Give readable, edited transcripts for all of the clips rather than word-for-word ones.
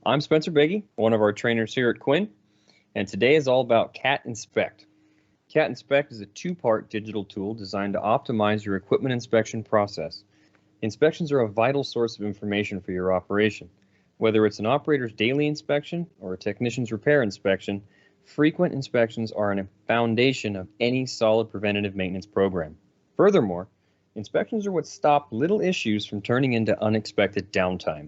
I'm Spencer Beggy, one of our trainers here at Quinn, and today is all about Cat Inspect. Cat Inspect is a two-part digital tool designed to optimize your equipment inspection process. Inspections are a vital source of information for your operation. Whether it's an operator's daily inspection or a technician's repair inspection, frequent inspections are a foundation of any solid preventative maintenance program. Furthermore, inspections are what stop little issues from turning into unexpected downtime.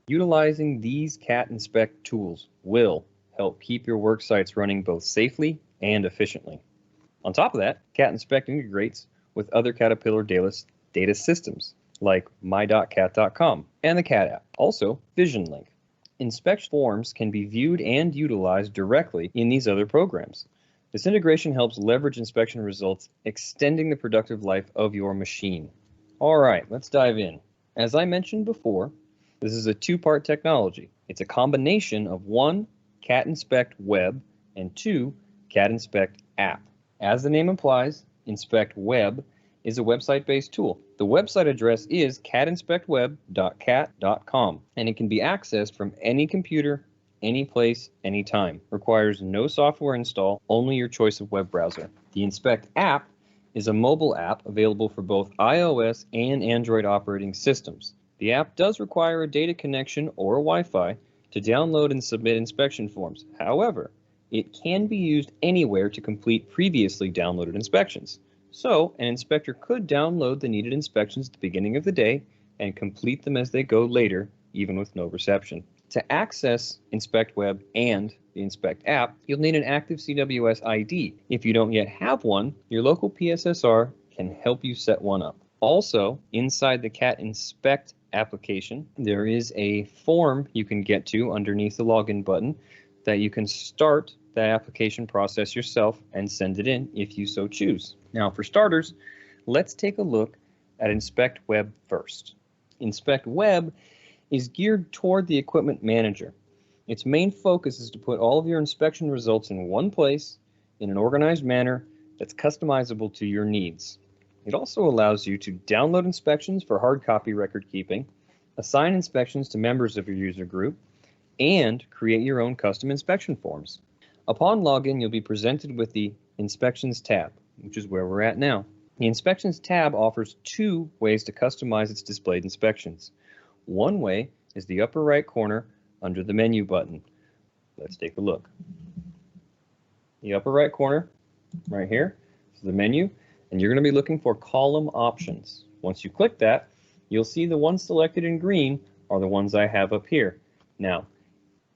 Utilizing these Cat Inspect tools will help keep your work sites running both safely and efficiently. On top of that, Cat Inspect integrates with other Caterpillar data systems like my.cat.com and the Cat app, also VisionLink. Inspection forms can be viewed and utilized directly in these other programs. This integration helps leverage inspection results, extending the productive life of your machine. All right, let's dive in. As I mentioned before, this is a two-part technology. It's a combination of one, Cat Inspect Web, and two, Cat Inspect App. As the name implies, Inspect Web is a website-based tool. The website address is catinspectweb.cat.com, and it can be accessed from any computer, any place, anytime. Requires no software install, only your choice of web browser. The Inspect App is a mobile app available for both iOS and Android operating systems. The app does require a data connection or Wi-Fi to download and submit inspection forms. However, it can be used anywhere to complete previously downloaded inspections. So, an inspector could download the needed inspections at the beginning of the day and complete them as they go later, even with no reception. To access Inspect Web and the Inspect app, you'll need an active CWS ID. If you don't yet have one, your local PSSR can help you set one up. Also, inside the Cat Inspect application, there is a form you can get to underneath the login button that you can start the application process yourself and send it in if you so choose. Now, for starters, let's take a look at Inspect Web first. Inspect Web is geared toward the equipment manager. Its main focus is to put all of your inspection results in one place in an organized manner that's customizable to your needs. It also allows you to download inspections for hard copy record keeping, assign inspections to members of your user group, and create your own custom inspection forms. Upon login, you'll be presented with the Inspections tab, which is where we're at now. The Inspections tab offers two ways to customize its displayed inspections. One way is the upper right corner under the menu button. Let's take a look. The upper right corner, right here, is the menu. And you're going to be looking for column options. Once you click that, you'll see the ones selected in green are the ones I have up here. Now,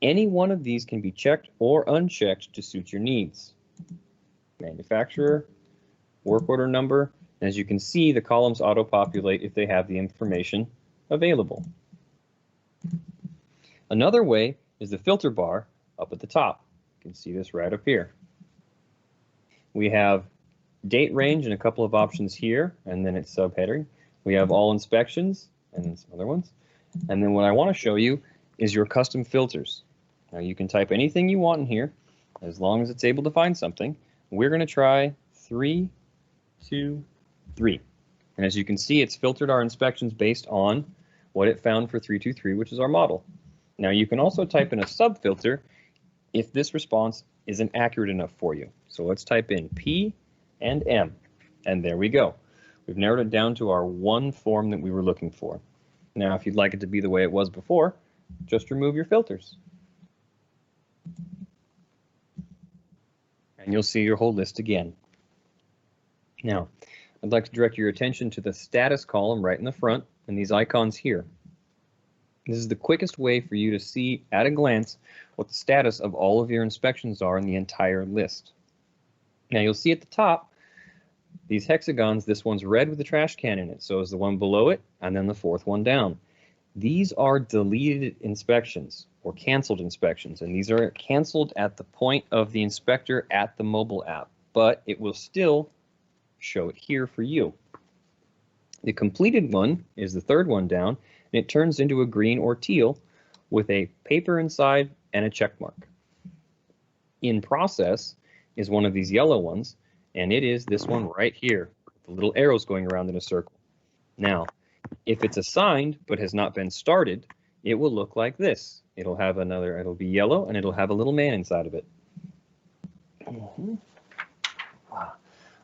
any one of these can be checked or unchecked to suit your needs. Manufacturer, work order number. As you can see, the columns auto-populate if they have the information available. Another way is the filter bar up at the top. You can see this right up here. We have date range and a couple of options here, and then it's subheading. We have all inspections and then some other ones. And then what I want to show you is your custom filters. Now you can type anything you want in here as long as it's able to find something. We're going to try 3, 2, 3. And as you can see, it's filtered our inspections based on what it found for 323, which is our model. Now you can also type in a sub-filter if this response isn't accurate enough for you. So let's type in P and M, and there we go. We've narrowed it down to our one form that we were looking for. Now, if you'd like it to be the way it was before, just remove your filters. And you'll see your whole list again. Now, I'd like to direct your attention to the status column right in the front and these icons here. This is the quickest way for you to see at a glance what the status of all of your inspections are in the entire list. Now, you'll see at the top these hexagons. This one's red with the trash can in it, so is the one below it, and then the fourth one down. These are deleted inspections or canceled inspections, and these are canceled at the point of the inspector at the mobile app, but it will still show it here for you. The completed one is the third one down, and it turns into a green or teal with a paper inside and a check mark. In process is one of these yellow ones, and it is this one right here, the little arrows going around in a circle. Now, if it's assigned but has not been started, it will look like this. it'll be yellow, and it'll have a little man inside of it.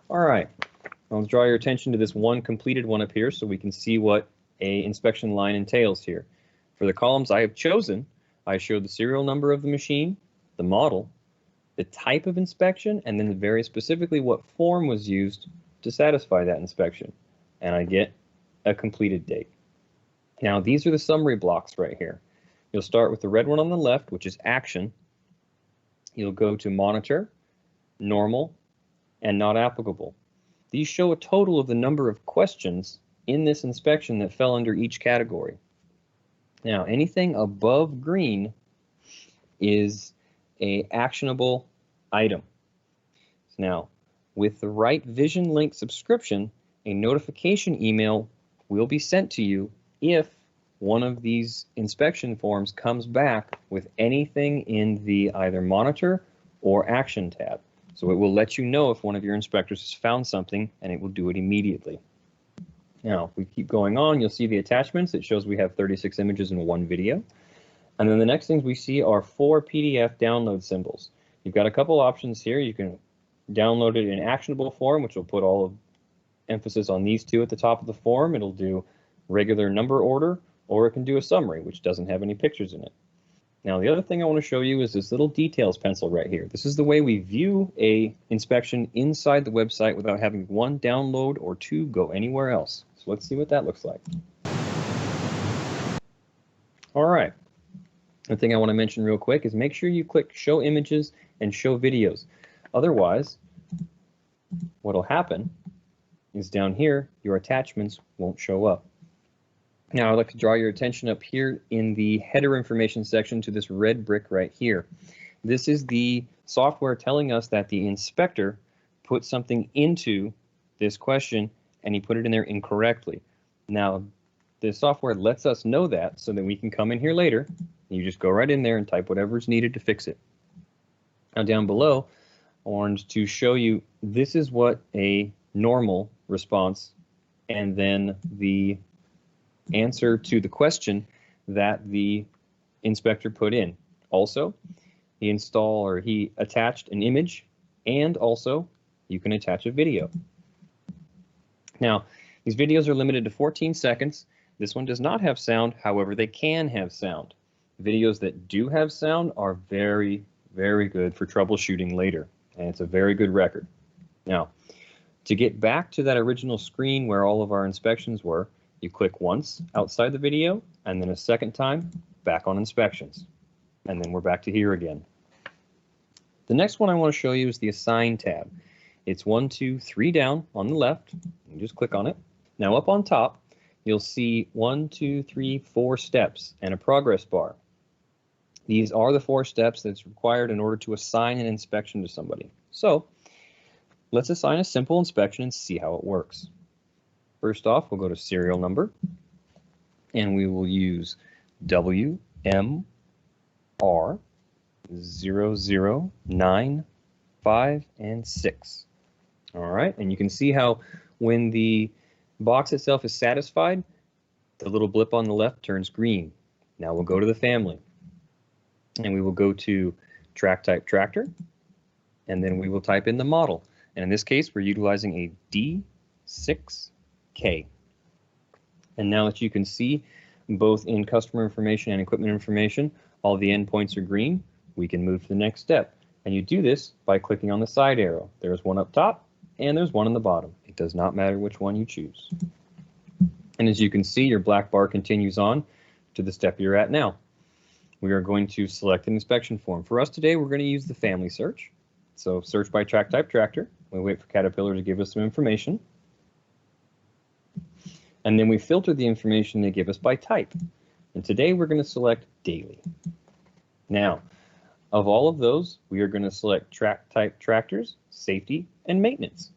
All right, I'll draw your attention to this one completed one up here so we can see what a inspection line entails here. For the columns I have chosen, I show the serial number of the machine, the model, the type of inspection, and then very specifically what form was used to satisfy that inspection. And I get a completed date. Now, these are the summary blocks right here. You'll start with the red one on the left, which is action. You'll go to monitor, normal, and not applicable. These show a total of the number of questions in this inspection that fell under each category. Now, anything above green is a actionable item. Now, with the right Vision Link subscription, a notification email will be sent to you if one of these inspection forms comes back with anything in the either monitor or action tab. So it will let you know if one of your inspectors has found something, and it will do it immediately. Now, if we keep going on, you'll see the attachments. It shows we have 36 images and 1 video. And then the next things we see are 4 PDF download symbols. You've got a couple options here. You can download it in actionable form, which will put all of emphasis on these two at the top of the form. It'll do regular number order, or it can do a summary, which doesn't have any pictures in it. Now, the other thing I want to show you is this little details pencil right here. This is the way we view a inspection inside the website without having 1 download or 2 go anywhere else. So let's see what that looks like. All right. The thing I want to mention real quick is make sure you click show images and show videos. Otherwise, what'll happen is down here, your attachments won't show up. Now, I'd like to draw your attention up here in the header information section to this red brick right here. This is the software telling us that the inspector put something into this question and he put it in there incorrectly. Now, the software lets us know that so that we can come in here later. You just go right in there and type whatever's needed to fix it. Now, down below, I wanted to show you this is what a normal response and then the answer to the question that the inspector put in. Also, he attached an image, and also you can attach a video. Now, these videos are limited to 14 seconds. This one does not have sound, however, they can have sound. Videos that do have sound are very, very good for troubleshooting later, and it's a very good record. Now, to get back to that original screen where all of our inspections were, you click once outside the video, and then a second time back on inspections. And then we're back to here again. The next one I want to show you is the Assign tab. It's 1, 2, 3 down on the left. You just click on it. Now up on top, you'll see 1, 2, 3, 4 steps and a progress bar. These are the 4 steps that's required in order to assign an inspection to somebody. So let's assign a simple inspection and see how it works. First off, we'll go to serial number, and we will use WMR 0095 and 6. All right, and you can see how when the box itself is satisfied, the little blip on the left turns green. Now we'll go to the family, and we will go to track type tractor, and then we will type in the model. And in this case, we're utilizing a D6K. And now that you can see both in customer information and equipment information, all the endpoints are green, we can move to the next step. And you do this by clicking on the side arrow. There's one up top and there's one on the bottom. It does not matter which one you choose. And as you can see, your black bar continues on to the step you're at now. We are going to select an inspection form. For us today, we're going to use the family search. So search by track type tractor. We wait for Caterpillar to give us some information. And then we filter the information they give us by type. And today we're going to select daily. Now, of all of those, we are going to select track type tractors, safety, and maintenance.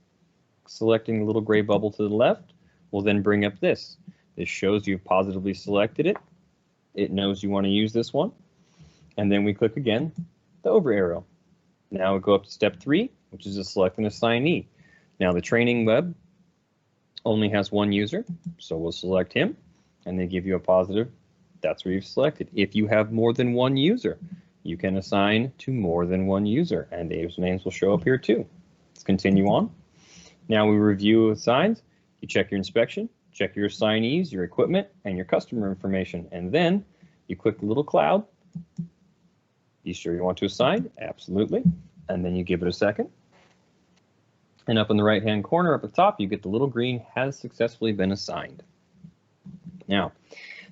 Selecting the little gray bubble to the left will then bring up this. This shows you've positively selected it. It knows you want to use this one. And then we click again, the over arrow. Now we go up to step 3, which is to select an assignee. Now the training web only has one user, so we'll select him, and they give you a positive That's where you've selected. If you have more than one user, you can assign to more than one user, and those names will show up here too. Let's continue on. Now we review assigns. You check your inspection, check your assignees, your equipment, and your customer information, and then you click the little cloud. Be sure you want to assign, absolutely, and then you give it a second. And up in the right-hand corner up at the top, you get the little green has successfully been assigned. Now,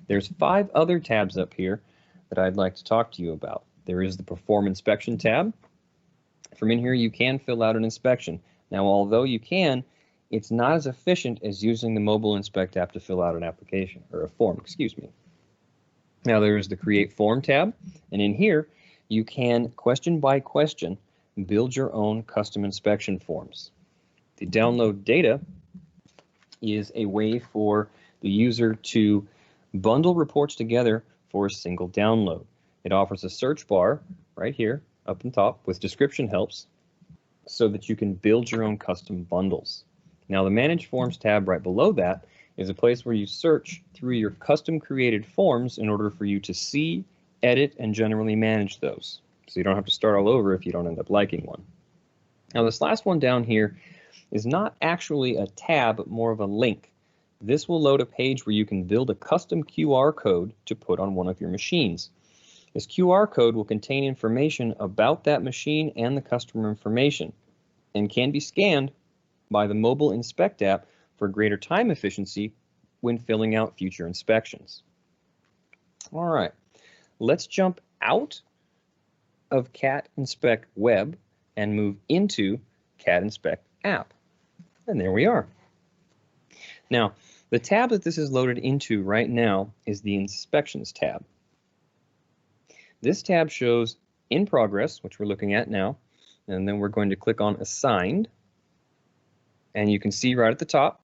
there's 5 other tabs up here that I'd like to talk to you about. There is the Perform Inspection tab. From in here, you can fill out an inspection. Now, although you can, it's not as efficient as using the Mobile Inspect app to fill out an application, or a form, excuse me. Now, there's the Create Form tab, and in here, you can, question by question, build your own custom inspection forms. The download data is a way for the user to bundle reports together for a single download. It offers a search bar right here up on top with description helps so that you can build your own custom bundles. Now the Manage Forms tab right below that is a place where you search through your custom created forms in order for you to see, edit, and generally manage those. So you don't have to start all over if you don't end up liking one. Now this last one down here is not actually a tab, but more of a link. This will load a page where you can build a custom QR code to put on one of your machines. This QR code will contain information about that machine and the customer information and can be scanned by the Mobile Inspect app for greater time efficiency when filling out future inspections. All right, let's jump out of Cat Inspect Web and move into Cat Inspect app. And there we are. Now, the tab that this is loaded into right now is the Inspections tab. This tab shows In Progress, which we're looking at now, and then we're going to click on Assigned. And you can see right at the top,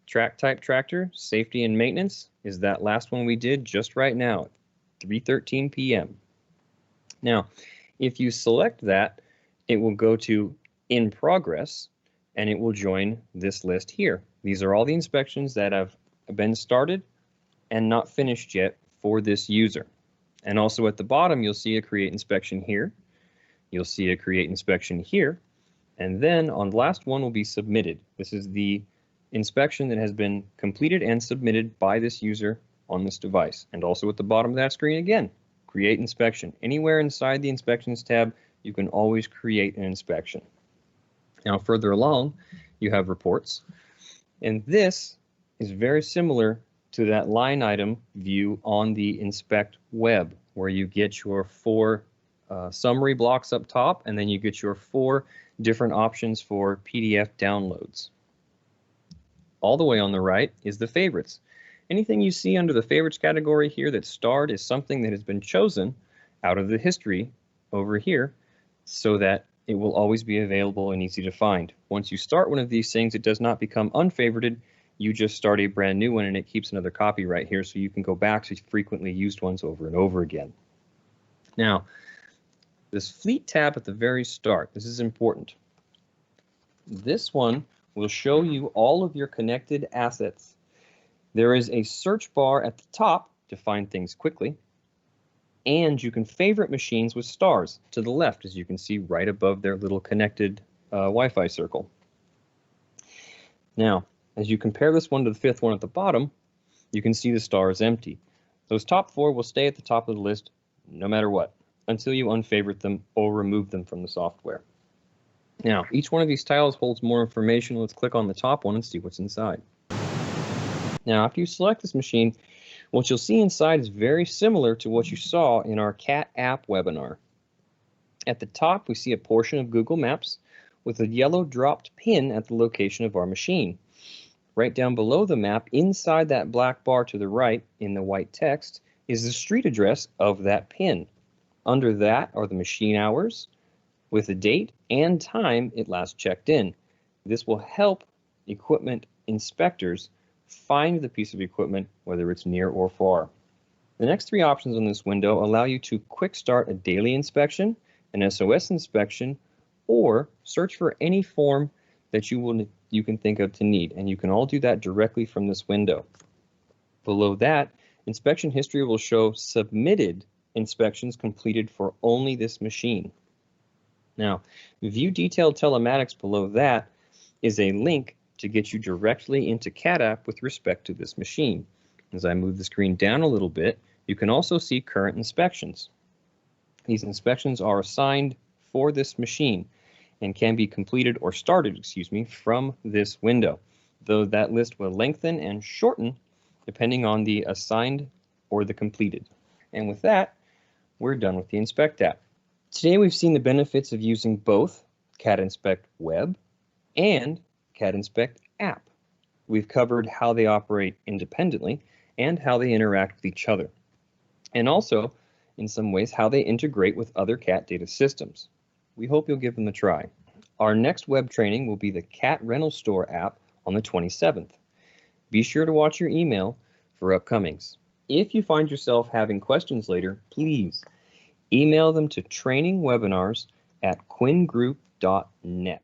Track Type Tractor, Safety and Maintenance is that last one we did just right now at 3:13 p.m. Now, if you select that, it will go to In Progress, and it will join this list here. These are all the inspections that have been started and not finished yet for this user. And also at the bottom, you'll see a Create Inspection here. You'll see a Create Inspection here. And then on the last one will be Submitted. This is the inspection that has been completed and submitted by this user on this device. And also at the bottom of that screen again, Create Inspection. Anywhere inside the Inspections tab, you can always create an inspection. Now further along, you have Reports. And this is very similar to that line item view on the Inspect web, where you get your 4 summary blocks up top, and then you get your 4 different options for PDF downloads. All the way on the right is the Favorites. Anything you see under the Favorites category here that's starred is something that has been chosen out of the history over here so that it will always be available and easy to find. Once you start one of these things, it does not become unfavorited. You just start a brand new one and it keeps another copy right here so you can go back to frequently used ones over and over again. Now, this Fleet tab at the very start, this is important. This one will show you all of your connected assets. There is a search bar at the top to find things quickly, and you can favorite machines with stars to the left, as you can see right above their little connected Wi-Fi circle. Now, as you compare this one to the 5th one at the bottom, you can see the star is empty. Those top 4 will stay at the top of the list no matter what, until you unfavorite them or remove them from the software. Now, each one of these tiles holds more information. Let's click on the top one and see what's inside. Now, after you select this machine, what you'll see inside is very similar to what you saw in our Cat app webinar. At the top, we see a portion of Google Maps with a yellow dropped pin at the location of our machine. Right down below the map, inside that black bar to the right in the white text, is the street address of that pin. Under that are the machine hours with the date and time it last checked in. This will help equipment inspectors find the piece of equipment, whether it's near or far. The next 3 options on this window allow you to quick start a daily inspection, an SOS inspection, or search for any form that you can think of to need, and you can all do that directly from this window. Below that Inspection history will show submitted inspections completed for only this machine. Now, view detailed telematics below that is a link to get you directly into CAT app with respect to this machine. As I move the screen down a little bit, you can also see current inspections. These inspections are assigned for this machine and can be completed or started, from this window, though that list will lengthen and shorten depending on the assigned or the completed. And with that, we're done with the Inspect app. Today we've seen the benefits of using both CAT Inspect Web and CAT Inspect app. We've covered how they operate independently and how they interact with each other, and also, in some ways, how they integrate with other CAT data systems. We hope you'll give them a try. Our next web training will be the CAT Rental Store app on the 27th. Be sure to watch your email for upcomings. If you find yourself having questions later, please email them to trainingwebinars@quinngroup.net.